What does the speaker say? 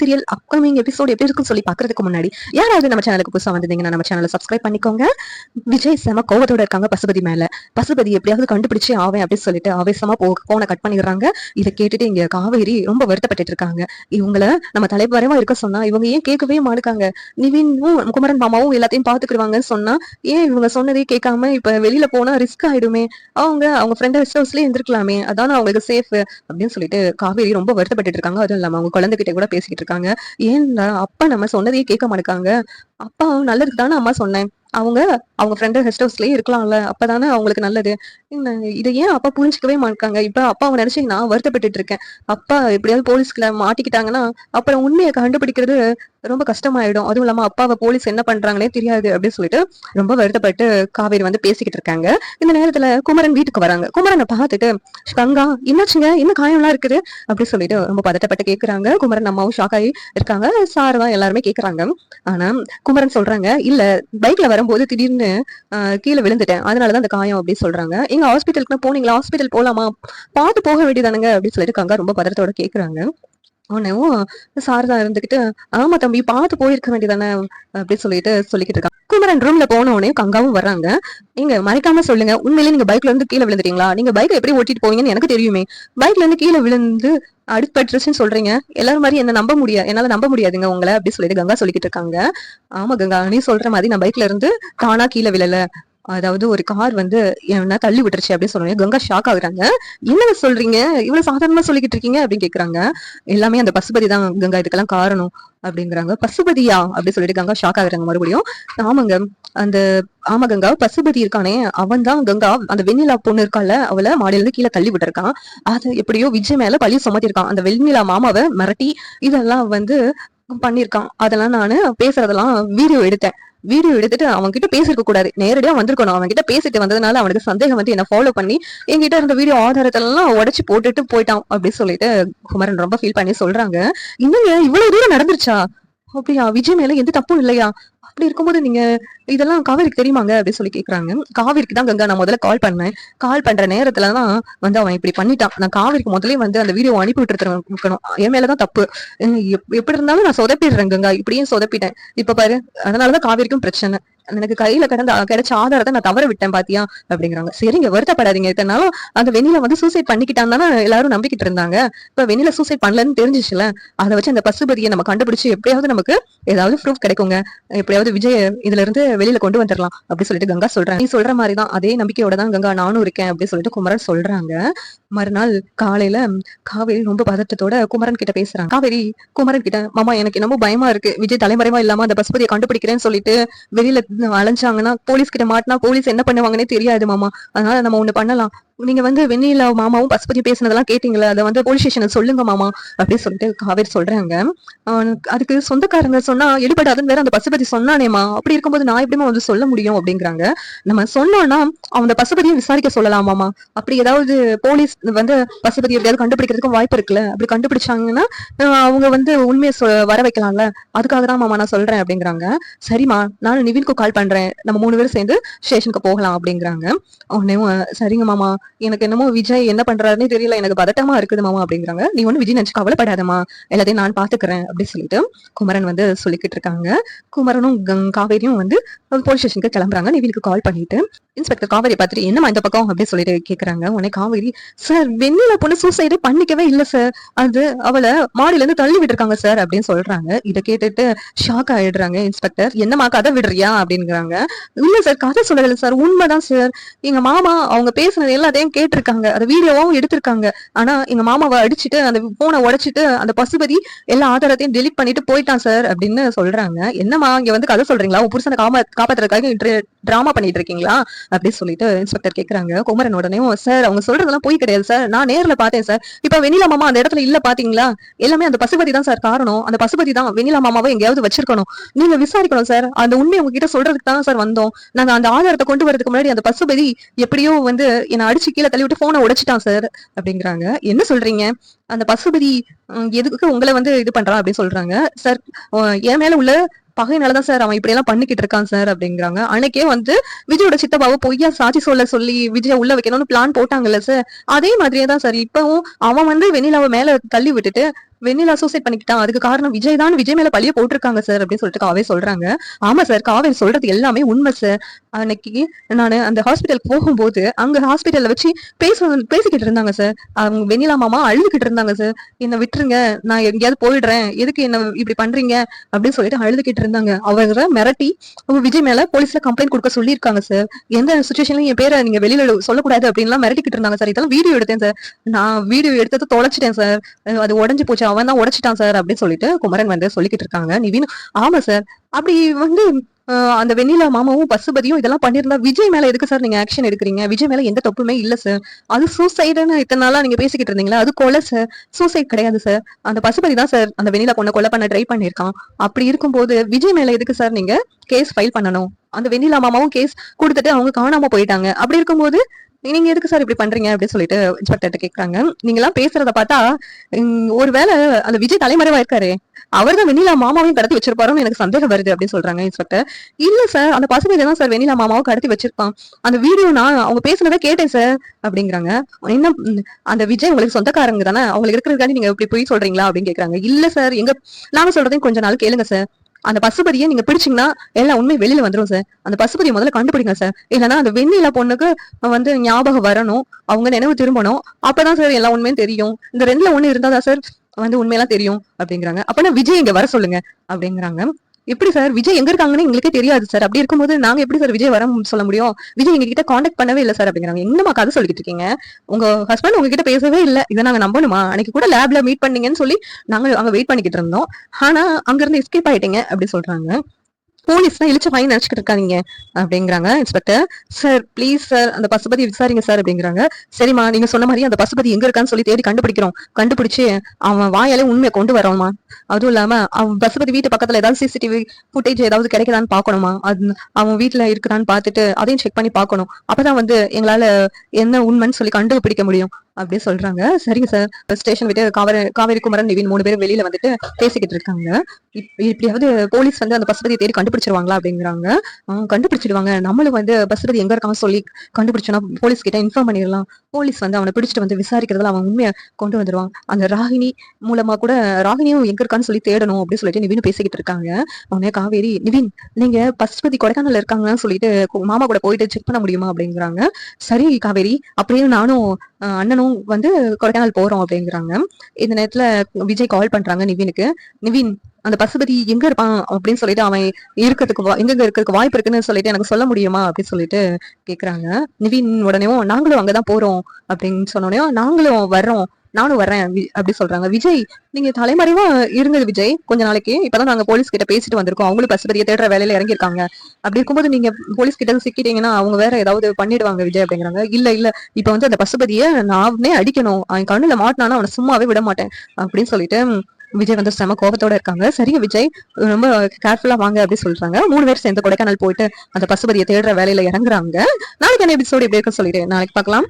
Serial upcoming episode எப்படி இருக்குன்னு சொல்லி பாக்குறதுக்கு முன்னாடி யாராவது நம்ம சேனலுக்கு புதுசா வந்திருந்தீங்கன்னா நம்ம சேனலை சப்ஸ்கிரைப் பண்ணிக்கோங்க. விஜய் செம கோவத்தோட இருக்காங்க பசுபதி மேல. பசுபதி எப்படியாவது கண்டுபிடிச்சு ஆவேன் அப்படின்னு சொல்லிட்டு ஆவேசமா போனை கட் பண்ணிடுறாங்க. இதை கேட்டுட்டு இங்க காவேரி ரொம்ப வருத்தப்பட்டு இருக்காங்க. இவங்கள நம்ம தலைவரமா இருக்க சொன்னா இவங்க ஏன் கேட்கவே மாட்டாங்க. நிவினும் குமரன் மாமாவும் எல்லாத்தையும் பாத்துக்கிடுவாங்கன்னு சொன்னா ஏன் இவங்க சொன்னதே கேட்காம இப்ப வெளியில போனா ரிஸ்க் ஆயிடுமே, அவங்க ஃப்ரெண்ட் ரெஸ்ட் ஹவுஸ்லயே இருந்திருக்கலாமே, அதான அவங்களுக்கு சேஃப் அப்படின்னு சொல்லிட்டு காவேரி ரொம்ப வருத்தப்பட்டு இருக்காங்க. அதுவும் இல்லாம அவங்க குழந்தைகிட்ட கூட பேசிக்கிட்டு இருக்காங்க. ஏன்னா அப்பா நம்ம சொன்னதையே கேட்க மாட்டாங்க. அப்பா நல்லதுக்கு தானே அம்மா சொன்னேன், அவங்க ஃப்ரெண்டு ரெஸ்ட் ஹவுஸ்லயே இருக்கலாம்ல, அப்பதானே அவங்களுக்கு நல்லது. இதை ஏன் அப்பா புரிஞ்சுக்கவே மாட்டாங்க. இப்ப அப்பாவை நினைச்சு நான் வருத்தப்பட்டு இருக்கேன். அப்பா எப்படியாவது போலீஸ்ல மாட்டிக்கிட்டாங்கன்னா அப்புறம் உண்மையை கண்டுபிடிக்கிறது ரொம்ப கஷ்டமாயிடும். அதுவும் இல்லாம அப்பாவை போலீஸ் என்ன பண்றாங்களே தெரியாது அப்படின்னு சொல்லிட்டு ரொம்ப வருத்தப்பட்டு காவேரி வந்து பேசிக்கிட்டு இருக்காங்க. இந்த நேரத்துல குமரன் வீட்டுக்கு வராங்க. குமரனை பார்த்துட்டு கங்கா என்னாச்சுங்க, என்ன காயம்லாம் இருக்குது அப்படின்னு சொல்லிட்டு ரொம்ப பதட்டப்பட்டு கேக்குறாங்க. குமரன் அம்மாவும் ஷாக் ஆகி இருக்காங்க. சார் தான் எல்லாருமே கேக்குறாங்க. ஆனா குமரன் சொல்றாங்க, இல்ல பைக்ல வரும்போது திடீர்னு கீழே விழுந்துட்டேன், அதனாலதான் அந்த காயம் அப்படின்னு சொல்றாங்க. எங்க ஹாஸ்பிட்டலுக்கு போனீங்களா, ஹாஸ்பிட்டல் போலாமா, பார்த்து போக வேண்டியதானுங்க அப்படின்னு சொல்லிட்டு கங்கா ரொம்ப பதட்டத்தோட கேக்குறாங்க. உடனேவும் சார் தான் இருந்துகிட்டு ஆமா தம்பி பார்த்து போயிருக்க வேண்டியதானே அப்படின்னு சொல்லிக்கிட்டு இருக்காங்க. குமரன் ரூம்ல போன உடனே கங்காவும் வர்றாங்க. நீங்க மறைக்காம சொல்லுங்க, உண்மையிலேயே நீங்க பைக்ல இருந்து கீழே விழுந்துட்டீங்களா, நீங்க பைக்கை எப்படி ஓட்டிட்டு போவீங்கன்னு எனக்கு தெரியுமே, பைக்ல இருந்து கீழே விழுந்து அடிபட்டுருச்சுன்னு சொல்றீங்க, எல்லாரும் மாதிரி என்னால நம்ப முடியாதுங்க உங்களை அப்படின்னு சொல்லிட்டு கங்கா சொல்லிக்கிட்டு இருக்காங்க. ஆமா கங்கா, நீ சொல்ற மாதிரி நான் பைக்ல இருந்து தானா கீழே விழல, அதாவது ஒரு கார் வந்து என்ன தள்ளி விட்டுருச்சு அப்படின்னு சொல்றீங்க. கங்கா ஷாக் ஆகுறாங்க. என்னங்க சொல்றீங்க, இவ்வளவு சாதாரணமா சொல்லிக்கிட்டு இருக்கீங்க அப்படின்னு கேக்குறாங்க. எல்லாமே அந்த பசுபதி தான் கங்கா இதுக்கெல்லாம் காரணம் அப்படிங்கிறாங்க. பசுபதியா அப்படின்னு சொல்லிட்டு கங்கா ஷாக் ஆகுறாங்க மறுபடியும். ஆமாங்க, அந்த ஆமா கங்கா, பசுபதி இருக்கானே அவன் தான் கங்கா அந்த வெண்ணிலா பொண்ணு இருக்கால அவளை மாடியில இருந்து கீழே தள்ளி விட்டுருக்கான். அது எப்படியோ விஜய் மேல பழி சுமத்திருக்கான். அந்த வெண்ணிலா மாமாவை மிரட்டி இதெல்லாம் வந்து பண்ணிருக்கான். அதெல்லாம் நானு பேசுறதெல்லாம் வீடியோ எடுத்துட்டு அவங்க கிட்ட பேசிருக்க கூடாது, நேரடியா வந்திருக்கணும். அவங்க கிட்ட பேசிட்டு வந்ததுனால அவனுக்கு சந்தேகம் வந்து என்ன ஃபாலோ பண்ணி என்கிட்ட இருந்த வீடியோ ஆதாரத்தெல்லாம் உடைச்சு போட்டுட்டு போயிட்டான் அப்படின்னு சொல்லிட்டு குமரன் ரொம்ப ஃபீல் பண்ணி சொல்றாங்க. இன்னும் இவ்வளவு தூரம் நடந்துருச்சா, அப்படியா, விஜய் மேல எந்த தப்பும் இல்லையா, அப்படி இருக்கும்போது நீங்க இதெல்லாம் காவேரிக்கு தெரியுமாங்க அப்படின்னு சொல்லி கேக்குறாங்க. காவேரிக்கு தான் கங்கா நான் முதல்ல கால் பண்ற நேரத்துலதான் வந்து அவன் இப்படி பண்ணிட்டான். நான் காவேரிக்கு முதலே வந்து அந்த வீடியோ அனுப்பி விட்டுருக்கணும், என் மேலதான் தப்பு. எப்படி இருந்தாலும் நான் சொதப்பிடுறேன் கங்கா, இப்படியும் சொதப்பிட்டேன் இப்ப பாரு, அதனாலதான் காவேரிக்கும் பிரச்சனை. எனக்கு கையில கிடைச்ச ஆதாரத்தை நான் தவற விட்டேன் பாத்தியா அப்படிங்கிறாங்க. சரிங்க, வருத்தப்படாதீங்க. இதனாலும் அந்த வெண்ணில வந்து சூசைட் பண்ணிக்கிட்டான்னு தானே எல்லாரும் நம்பிக்கிட்டு இருந்தாங்க. இப்ப வெண்ணில சூசைட் பண்ணலன்னு தெரிஞ்சிச்சுல, அதை வச்சு அந்த பசுபதியை நம்ம கண்டுபிடிச்சு எப்படியாவது நமக்கு ஏதாவது ப்ரூஃப் கிடைக்குங்க, எப்படியாவது விஜய் இதுல இருந்து வெளியில கொண்டு வந்துடலாம் அப்படின்னு சொல்லிட்டு கங்கா சொல்றாங்க. நீ சொல்ற மாதிரிதான் அதே நம்பிக்கையோட தான் கங்கா நானும் இருக்கேன் அப்படின்னு சொல்லிட்டு குமரன் சொல்றாங்க. மறுநாள் காலையில காவேரி ரொம்ப பதட்டத்தோட குமரன் கிட்ட பேசுறாங்க. காவேரி குமரன் கிட்ட, மாமா எனக்கு என்னமோ பயமா இருக்கு, விஜய் தலைமறைவா இல்லாம அந்த பசுபதியை கண்டுபிடிக்கிறேன்னு சொல்லிட்டு வெளியில அலைஞ்சாங்கன்னா போலீஸ் கிட்ட மாட்டினா போலீஸ் என்ன பண்ணுவாங்கன்னே தெரியாது மாமா, அதனால நம்ம ஒண்ணு பண்ணலாம், நீங்க வந்து வெண்ணிலா மாமாவும் பசுபதி பேசினதெல்லாம் கேட்டீங்களா, அதை வந்து போலீஸ் ஸ்டேஷன்ல சொல்லுங்க மாமா அப்படின்னு சொல்லிட்டு காவேரி சொல்றாங்க. அதுக்கு சொந்தக்காரங்க சொன்னா எடுபடாதுன்னு வேற அந்த பசுபதி சொன்னானேமா, அப்படி இருக்கும்போது நான் எப்படிமா வந்து சொல்ல முடியும் அப்படிங்கிறாங்க. நம்ம சொன்னோம்னா அந்த பசுபதியை விசாரிக்க சொல்லலாமாமா, அப்படி ஏதாவது போலீஸ் வந்து பசுபதி எப்படியாவது கண்டுபிடிக்கிறதுக்கும் வாய்ப்பு இருக்குல்ல, அப்படி கண்டுபிடிச்சாங்கன்னா அவங்க வந்து உண்மையை வர வைக்கலாம்ல, அதுக்காக தான் மாமா நான் சொல்றேன் அப்படிங்கிறாங்க. சரிம்மா, நானும் நிவின்க்கு கால் பண்றேன், நம்ம 3 பேரும் சேர்ந்து ஸ்டேஷனுக்கு போகலாம் அப்படிங்கிறாங்க. உடனே சரிங்க மாமா, எனக்கு என்னமோ விஜய் என்ன பண்றாருன்னே தெரியல, எனக்கு பதட்டமா இருக்குது மாமா அப்படிங்கிறாங்க. நீ ஒண்ணு விஜய் நினைச்சு கவலைப்படாதமா, எல்லாத்தையும் நான் பாத்துக்கிறேன் அப்படின்னு சொல்லிட்டு குமரன் வந்து சொல்லிக்கிட்டு இருக்காங்க. குமரனும் காவேரியும் வந்து போலீஸ் ஸ்டேஷனுக்கு கிளம்புறாங்க. நிவினுக்கு கால் பண்ணிட்டு இன்ஸ்பெக்டர் காவேரி பார்த்துட்டு என்னமா இந்த பக்கம் அப்படின்னு சொல்லிட்டு கேக்குறாங்க. உடனே காவேரி, சார் வெண்ணிலா பொண்ணு சூசைடே பண்ணிக்கவே இல்ல சார், அது அவளை மாடியில இருந்து தள்ளி விட்டுருக்காங்க சார் அப்படின்னு சொல்றாங்க. இதை கேட்டுட்டு ஷாக் ஆயிடுறாங்க இன்ஸ்பெக்டர். என்னமா கதை விடுறியா அப்படிங்கிறாங்க. இல்ல சார், கதை சொல்லல சார், உண்மைதான் சார், எங்க மாமா அவங்க பேசுனது எல்லாத்தையும் கேட்டிருக்காங்க, அந்த வீடியோவும் எடுத்திருக்காங்க, ஆனா எங்க மாமாவை அடிச்சுட்டு அந்த போனை உடைச்சிட்டு அந்த பசுபதி எல்லா ஆதாரத்தையும் டெலிட் பண்ணிட்டு போயிட்டான் சார் அப்படின்னு சொல்றாங்க. என்னமா இங்க வந்து கதை சொல்றீங்களா, உன் புருஷனை காப்பாத்துறதுக்காக டிராமா பண்ணிட்டு இருக்கீங்களா அப்படின்னு சொல்லிட்டு இன்ஸ்பெக்டர் கேக்குறாங்க. குமரன் உடனே, சார் அவங்க சொல்றதெல்லாம் போய் கிடையாது சார், நான் நேர்ல பார்த்தேன் சார், இப்ப வெண்ணிலா மாமா அந்த இடத்துல இல்ல பாத்தீங்களா, எல்லாமே அந்த பசுபதி தான் சார் காரணம், அந்த பசுபதி தான் வெண்ணிலா மாமாவை எங்கேயாவது வச்சிருக்கணும், நீங்க விசாரிக்கணும் சார், அந்த உண்மையை உங்ககிட்ட சொல்றதுக்கு தான் சார் வந்தோம், நாங்க அந்த ஆதாரத்தை கொண்டு வரதுக்கு முன்னாடி அந்த பசுபதி எப்படியோ வந்து என்ன அடிச்சு கீழே தள்ளி விட்டு போனை உடைச்சிட்டான் சார் அப்படிங்கிறாங்க. என்ன சொல்றீங்க, அந்த பசுபதி எதுக்கு உங்களை வந்து இது பண்றான் அப்படின்னு சொல்றாங்க. சார் என் மேல உள்ள பகையினாலதான் சார் அவன் இப்படி எல்லாம் பண்ணிக்கிட்டு இருக்கான் சார் அப்படிங்கிறாங்க. அன்னைக்கே வந்து விஜயோட சித்தப்பாவை பொய்யா சாட்சி சொல்லி விஜய உள்ள வைக்கணும்னு பிளான் போட்டாங்கல்ல சார், அதே மாதிரியே தான் சார் இப்பவும் அவன் வந்து வெண்ணிலாவை மேல தள்ளி விட்டுட்டு வெண்ணிலா சூசைட் பண்ணிக்கிட்டான், அதுக்கு காரணம் விஜய் தான், விஜய் மேல பழிய போட்டிருக்காங்க சார் அப்படின்னு சொல்லிட்டு காவேரி சொல்றாங்க. ஆமா சார், காவேரி சொல்றது எல்லாமே உண்மை சார். அன்னைக்கு நானு அந்த ஹாஸ்பிட்டலுக்கு போகும்போது அங்க ஹாஸ்பிட்டல்ல வச்சு பேசிக்கிட்டு இருந்தாங்க சார். அவங்க வெண்ணிலா மாமா அழுதுகிட்டு இருந்தாங்க சார். என்ன விட்டுருங்க, நான் எங்கேயாவது போயிடுறேன், எதுக்கு என்ன இப்படி பண்றீங்க அப்படின்னு சொல்லிட்டு அழுதுகிட்டு இருந்தாங்க. அவரை மிரட்டி விஜய் மேல போலீஸ்ல கம்ப்ளைண்ட் கொடுக்க சொல்லியிருக்காங்க சார். எந்த சுச்சுவேஷன்லயும் என் பேரை நீங்க வெளியில சொல்லக்கூடாது அப்படின்லாம் மிரட்டிக்கிட்டு இருந்தாங்க சார். இதெல்லாம் வீடியோ எடுத்தேன் சார். நான் வீடியோ எடுத்தது தொலைச்சிட்டேன் சார். அது உடஞ்சு போச்சு, அவன் தான் உடைச்சிட்டான் சார் அப்படின்னு சொல்லிட்டு குமரன் வந்து சொல்லிக்கிட்டு இருக்காங்க. நிவின் ஆமா சார், அப்படி வந்து அந்த வெண்ணிலா மாமாவும் பசுபதியும் இதெல்லாம் பண்ணிருந்தா விஜய் மேல எதுக்கு சார் நீங்க ஆக்ஷன் எடுக்கிறீங்க? விஜய் மேல எந்த தப்புமே இல்ல சார். அது சூசைடுன்னு இத்தனை நாளா நீங்க பேசிக்கிட்டு இருந்தீங்களா, அது கொலை சார், சூசைட் கிடையாது சார். அந்த பசுபதி தான் சார் அந்த வெண்ணிலா பொண்ணை கொலை பண்ண ட்ரை பண்ணிருக்கான். அப்படி இருக்கும்போது விஜய் மேல எதுக்கு சார் நீங்க கேஸ் ஃபைல் பண்ணணும்? அந்த வெண்ணிலா மாமாவும் கேஸ் கொடுத்துட்டு அவங்க காணாம போயிட்டாங்க. அப்படி இருக்கும்போது நீங்க எதுக்கு சார் இப்படி பண்றீங்க அப்படின்னு சொல்லிட்டு இன்ஸ்பெக்டர் கேக்குறாங்க. நீங்க எல்லாம் பேசுறத பார்த்தா ஒருவேளை அந்த விஜய் தலைமறைவா இருக்காரு, அவர் தான் வெண்ணிலா மாமாவையும் கடத்தி வச்சிருப்பாருன்னு எனக்கு சந்தேகம் வருது அப்படின்னு சொல்றாங்க இன்ஸ்பெக்டர். இல்ல சார், அந்த பசுபதி தான் சார் வெண்ணிலா மாமாவை கடத்தி வச்சிருப்பான். அந்த வீடியோ நான் அவங்க பேசுனதை கேட்டேன் சார் அப்படிங்கிறாங்க. என்ன அந்த விஜய் உங்களுக்கு சொந்தக்காரங்க தானே, அவங்களுக்கு இருக்கிறதுக்காண்டி நீங்க இப்படி போய் சொல்றீங்களா அப்படின்னு கேக்குறாங்க. இல்ல சார், எங்க நாங்க சொல்றதையும் கொஞ்ச நாள் கேளுங்க சார். அந்த பசுபதியை நீங்க பிடிச்சீங்கன்னா எல்லா உண்மை வெளியில வந்துரும் சார். அந்த பசுபதியை முதல்ல கண்டுபிடிங்க சார். இல்லைன்னா அந்த வெண்ணிலா பொண்ணுக்கு வந்து ஞாபகம் வரணும், அவங்க நினைவு திரும்பணும், அப்பதான் சார் எல்லா உண்மையும் தெரியும். இந்த ரெண்டுல ஒண்ணு இருந்தாதான் சார் வந்து உண்மையெல்லாம் தெரியும் அப்படிங்கிறாங்க. அப்பனா விஜய் இங்க வர சொல்லுங்க அப்படிங்கிறாங்க. எப்படி சார், விஜய் எங்க இருக்காங்கன்னு எங்களுக்கே தெரியாது சார். அப்படி இருக்கும்போது நாங்க எப்படி சார் விஜய் வர சொல்ல முடியும்? விஜய் எங்க கிட்ட காண்டாக்ட் பண்ணவே இல்லை சார் அப்படிங்கிறாங்க. என்னமா கதை சொல்லிட்டு இருக்கீங்க? உங்க ஹஸ்பண்ட் உங்ககிட்ட பேசவே இல்லை, இதை நாங்க நம்பணுமா? அன்னைக்கு கூட லேப்ல மீட் பண்ணீங்கன்னு சொல்லி நாங்க அங்க வெயிட் பண்ணிக்கிட்டு இருந்தோம். ஆனா அங்க இருந்து எஸ்கேப் ஆயிட்டீங்க அப்படி சொல்றாங்க. போலீஸ் தான் இழிச்ச வாங்கி நினைச்சுக்கிட்டு இருக்காங்க அப்படிங்கிறாங்க இன்ஸ்பெக்டர். சார் ப்ளீஸ் சார், அந்த பசுபதி விசாரிங்க சார் அப்படிங்கிறாங்க. சரிம்மா, நீங்க சொன்ன மாதிரி அந்த பசுபதி எங்க இருக்கான்னு சொல்லி தேடி கண்டுபிடிக்கிறோம். கண்டுபிடிச்சு அவன் வாயாலே உண்மையை கொண்டு வரோமா. அதுவும் இல்லாம அவன் பசுபதி வீட்டு பக்கத்துல ஏதாவது சிசிடிவி ஃபுட்டேஜ் ஏதாவது கிடைக்குதான்னு பாக்கணுமா, அது அவன் வீட்டுல இருக்குதான்னு பார்த்துட்டு அதையும் செக் பண்ணி பார்க்கணும். அப்பதான் வந்து எங்களால என்ன உண்மைன்னு சொல்லி கண்டுபிடிக்க முடியும் அப்படி சொல்றாங்க. சரிங்க சார். ஸ்டேஷன் விட்டு காவேரி குமரன் நிவின் 3 பேரும் வெளியில வந்துட்டு பேசிக்கிட்டு இருக்காங்க. இப்படியாவது போலீஸ் வந்து அந்த பசுபதியை தேடி கண்டுபிடிச்சிருவாங்களா அப்படிங்கிறாங்க. கண்டுபிடிச்சிடுவாங்க, நம்மளும் வந்து பசுபதி எங்க இருக்கான்னு சொல்லி கண்டுபிடிச்சோன்னா போலீஸ் கிட்ட இன்ஃபார்ம் பண்ணிடலாம். போலீஸ் வந்து அவனை பிடிச்சிட்டு வந்து விசாரிக்கிறதுல அவன் உண்மையை கொண்டு வந்துருவான். அந்த ராகினி மூலமா கூட ராகினியும் எங்க இருக்கான்னு சொல்லி தேடணும் அப்படின்னு சொல்லிட்டு நிவின் பேசிக்கிட்டு இருக்காங்க. உடனே காவேரி, நிவின் நீங்க பசுபதி கொடைக்கானல் இருக்காங்கன்னு சொல்லிட்டு மாமா கூட போயிட்டு செக் பண்ண முடியுமா அப்படிங்கிறாங்க. சரி காவேரி, அப்படியே நானும் அண்ணனும் வந்து கொடைக்கானல் போறோம் அப்படிங்கிறாங்க. இந்த நேரத்துல விஜய் கால் பண்றாங்க நிவினுக்கு. நிவின், அந்த பசுபதி எங்க இருப்பான் அப்படின்னு சொல்லிட்டு அவன் இருக்கிறதுக்கு எங்க இருக்கிறதுக்கு வாய்ப்பு இருக்குன்னு சொல்லிட்டு எனக்கு சொல்ல முடியுமா அப்படின்னு சொல்லிட்டு கேக்குறாங்க. நிவின் உடனேயும் நாங்களும் அங்கதான் போறோம் அப்படின்னு சொன்னோடனே நாங்களும் வர்றோம், நானும் வர்றேன் அப்படி சொல்றாங்க. விஜய், நீங்க தலைமறைவா இருங்க விஜய் கொஞ்ச நாளைக்கு, இப்பதான் நாங்க போலீஸ் கிட்ட பேசிட்டு வந்திருக்கோம், அவங்களும் பசுபதியை தேடுற வேலையில இறங்கியிருக்காங்க. அப்படி இருக்கும்போது நீங்க போலீஸ் கிட்ட சிக்கிட்டீங்கன்னா அவங்க வேற ஏதாவது பண்ணிடுவாங்க விஜய் அப்படிங்கிறாங்க. இல்ல இல்ல, இப்ப வந்து அந்த பசுபதியை நானே அடிக்கணும், அவன் கண்ணுல மாட்டினானா அவனை சும்மாவே விட மாட்டேன் அப்படின்னு சொல்லிட்டு விஜய் வந்து செம கோபத்தோட இருக்காங்க. சரிங்க விஜய், ரொம்ப கேர்ஃபுல்லா வாங்க அப்படி சொல்றாங்க. 3 பேர் சேர்ந்து கொடைக்கானல் போயிட்டு அந்த பசுபதியை தேடுற வேலையில இறங்குறாங்க. நாளைக்கு என்ன எபிசோடு எப்படி இருக்குன்னு சொல்லிட்டு நாளைக்கு பார்க்கலாம்.